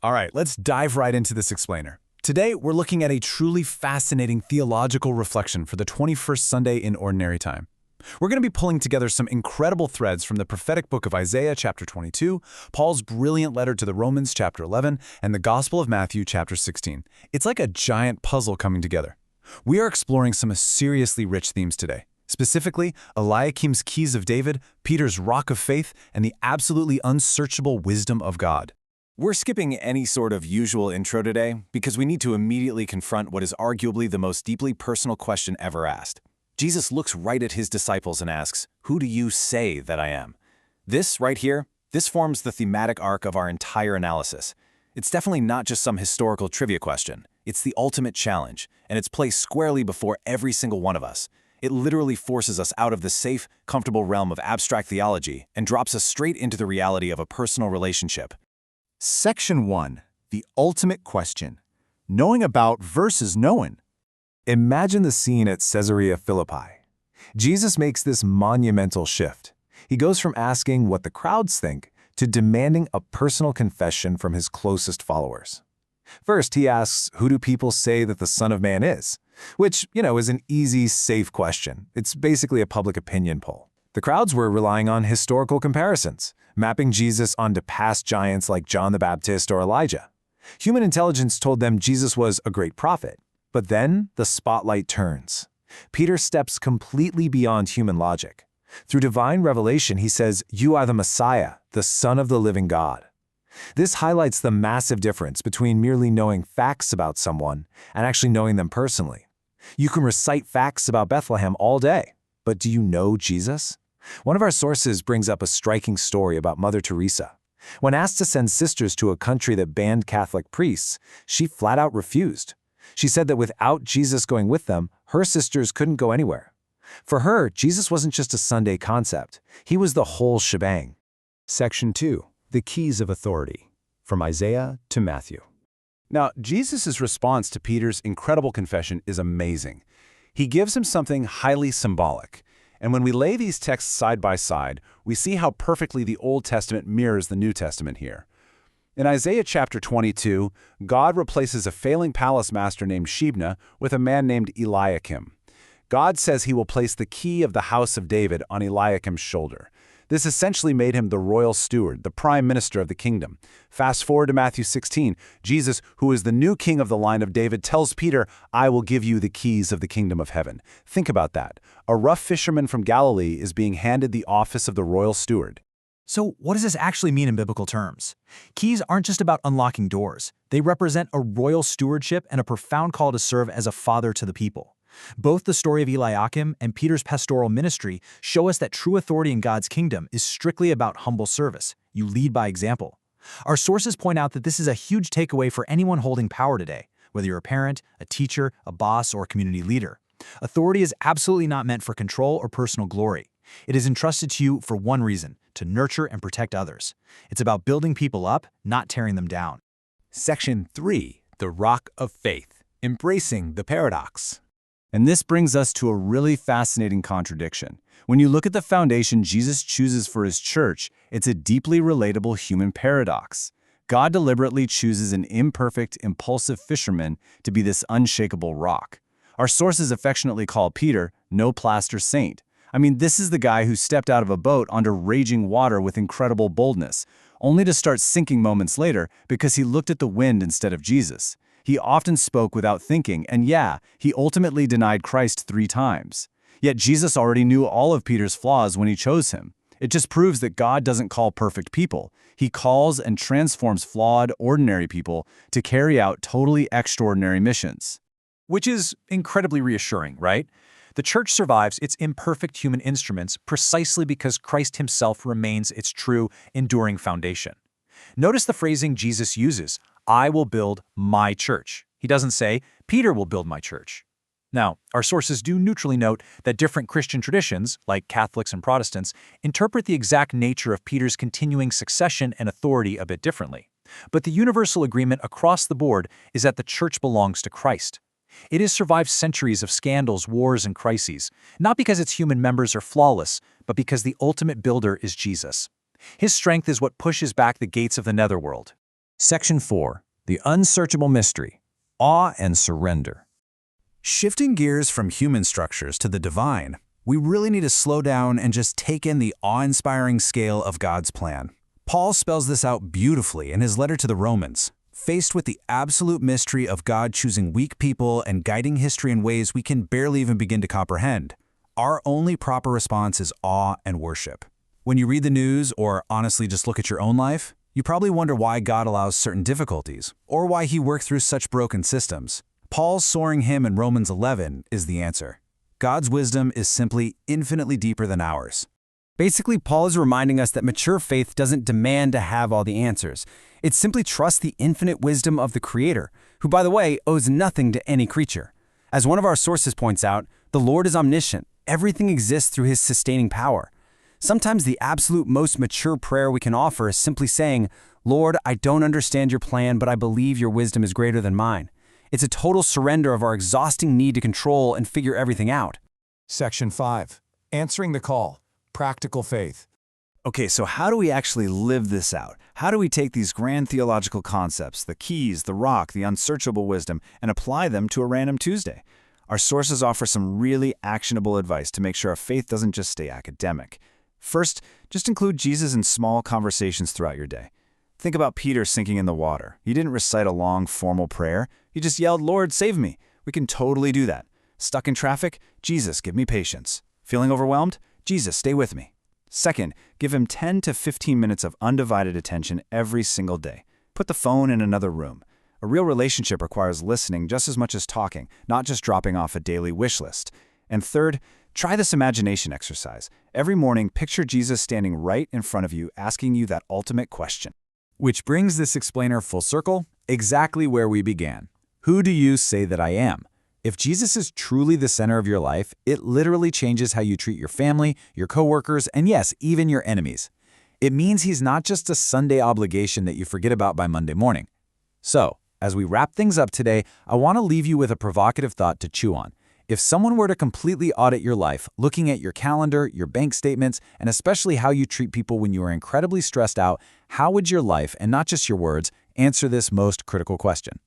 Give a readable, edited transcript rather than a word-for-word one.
All right, let's dive right into this explainer. Today, we're looking at a truly fascinating theological reflection for the 21st Sunday in Ordinary Time. We're going to be pulling together some incredible threads from the prophetic book of Isaiah, chapter 22, Paul's brilliant letter to the Romans, chapter 11, and the Gospel of Matthew, chapter 16. It's like a giant puzzle coming together. We are exploring some seriously rich themes today. Specifically, Eliakim's keys of David, Peter's rock of faith, and the absolutely unsearchable wisdom of God. We're skipping any sort of usual intro today because we need to immediately confront what is arguably the most deeply personal question ever asked. Jesus looks right at his disciples and asks, "Who do you say that I am?" This right here, this forms the thematic arc of our entire analysis. It's definitely not just some historical trivia question. It's the ultimate challenge, and it's placed squarely before every single one of us. It literally forces us out of the safe, comfortable realm of abstract theology and drops us straight into the reality of a personal relationship. Section 1. The ultimate question. Knowing about versus knowing. Imagine the scene at Caesarea Philippi. Jesus makes this monumental shift. He goes from asking what the crowds think to demanding a personal confession from his closest followers. First, he asks, "Who do people say that the Son of Man is?" Which, is an easy, safe question. It's basically a public opinion poll. The crowds were relying on historical comparisons, mapping Jesus onto past giants like John the Baptist or Elijah. Human intelligence told them Jesus was a great prophet. But then the spotlight turns. Peter steps completely beyond human logic. Through divine revelation, he says, "You are the Messiah, the Son of the living God." This highlights the massive difference between merely knowing facts about someone and actually knowing them personally. You can recite facts about Bethlehem all day, but do you know Jesus? One of our sources brings up a striking story about Mother Teresa. When asked to send sisters to a country that banned Catholic priests, she flat out refused. She said that without Jesus going with them, her sisters couldn't go anywhere. For her, Jesus wasn't just a Sunday concept. He was the whole shebang. Section 2. The Keys of Authority. From Isaiah to Matthew. Now, Jesus' response to Peter's incredible confession is amazing. He gives him something highly symbolic. And when we lay these texts side by side, we see how perfectly the Old Testament mirrors the New Testament here. In Isaiah chapter 22, God replaces a failing palace master named Shebna with a man named Eliakim. God says he will place the key of the house of David on Eliakim's shoulder. This essentially made him the royal steward, the prime minister of the kingdom. Fast forward to Matthew 16, Jesus, who is the new king of the line of David, tells Peter, "I will give you the keys of the kingdom of heaven." Think about that. A rough fisherman from Galilee is being handed the office of the royal steward. So what does this actually mean in biblical terms? Keys aren't just about unlocking doors. They represent a royal stewardship and a profound call to serve as a father to the people. Both the story of Eliakim and Peter's pastoral ministry show us that true authority in God's kingdom is strictly about humble service. You lead by example. Our sources point out that this is a huge takeaway for anyone holding power today, whether you're a parent, a teacher, a boss, or a community leader. Authority is absolutely not meant for control or personal glory. It is entrusted to you for one reason, to nurture and protect others. It's about building people up, not tearing them down. Section 3. The Rock of Faith. Embracing the Paradox. And this brings us to a really fascinating contradiction. When you look at the foundation Jesus chooses for his church, it's a deeply relatable human paradox. God deliberately chooses an imperfect, impulsive fisherman to be this unshakable rock. Our sources affectionately call Peter no plaster saint. I mean, this is the guy who stepped out of a boat onto raging water with incredible boldness, only to start sinking moments later because he looked at the wind instead of Jesus. He often spoke without thinking, and he ultimately denied Christ 3 times. Yet Jesus already knew all of Peter's flaws when he chose him. It just proves that God doesn't call perfect people. He calls and transforms flawed, ordinary people to carry out totally extraordinary missions. Which is incredibly reassuring, right? The church survives its imperfect human instruments precisely because Christ himself remains its true, enduring foundation. Notice the phrasing Jesus uses, "I will build my church." He doesn't say, "Peter will build my church." Now, our sources do neutrally note that different Christian traditions, like Catholics and Protestants, interpret the exact nature of Peter's continuing succession and authority a bit differently. But the universal agreement across the board is that the church belongs to Christ. It has survived centuries of scandals, wars, and crises, not because its human members are flawless, but because the ultimate builder is Jesus. His strength is what pushes back the gates of the netherworld. Section 4. The Unsearchable Mystery. Awe and Surrender. Shifting gears from human structures to the divine, we really need to slow down and just take in the awe-inspiring scale of God's plan. Paul spells this out beautifully in his letter to the Romans. Faced with the absolute mystery of God choosing weak people and guiding history in ways we can barely even begin to comprehend, our only proper response is awe and worship. When you read the news or honestly just look at your own life, you probably wonder why God allows certain difficulties or why he worked through such broken systems. Paul's soaring hymn in Romans 11 is the answer. God's wisdom is simply infinitely deeper than ours. Basically, Paul is reminding us that mature faith doesn't demand to have all the answers. It simply trusts the infinite wisdom of the Creator, who, by the way, owes nothing to any creature. As one of our sources points out, the Lord is omniscient. Everything exists through his sustaining power. Sometimes the absolute most mature prayer we can offer is simply saying, "Lord, I don't understand your plan, but I believe your wisdom is greater than mine." It's a total surrender of our exhausting need to control and figure everything out. Section 5. Answering the Call. Practical Faith. Okay, so how do we actually live this out? How do we take these grand theological concepts, the keys, the rock, the unsearchable wisdom, and apply them to a random Tuesday? Our sources offer some really actionable advice to make sure our faith doesn't just stay academic. First, just include Jesus in small conversations throughout your day. Think about Peter sinking in the water. He didn't recite a long, formal prayer. He just yelled, "Lord, save me." We can totally do that. Stuck in traffic? Jesus, give me patience. Feeling overwhelmed? Jesus, stay with me. Second, give him 10 to 15 minutes of undivided attention every single day. Put the phone in another room. A real relationship requires listening just as much as talking, not just dropping off a daily wish list. And third, try this imagination exercise. Every morning, picture Jesus standing right in front of you, asking you that ultimate question. Which brings this explainer full circle, exactly where we began. Who do you say that I am? If Jesus is truly the center of your life, it literally changes how you treat your family, your coworkers, and yes, even your enemies. It means he's not just a Sunday obligation that you forget about by Monday morning. So, as we wrap things up today, I want to leave you with a provocative thought to chew on. If someone were to completely audit your life, looking at your calendar, your bank statements, and especially how you treat people when you are incredibly stressed out, how would your life, and not just your words, answer this most critical question?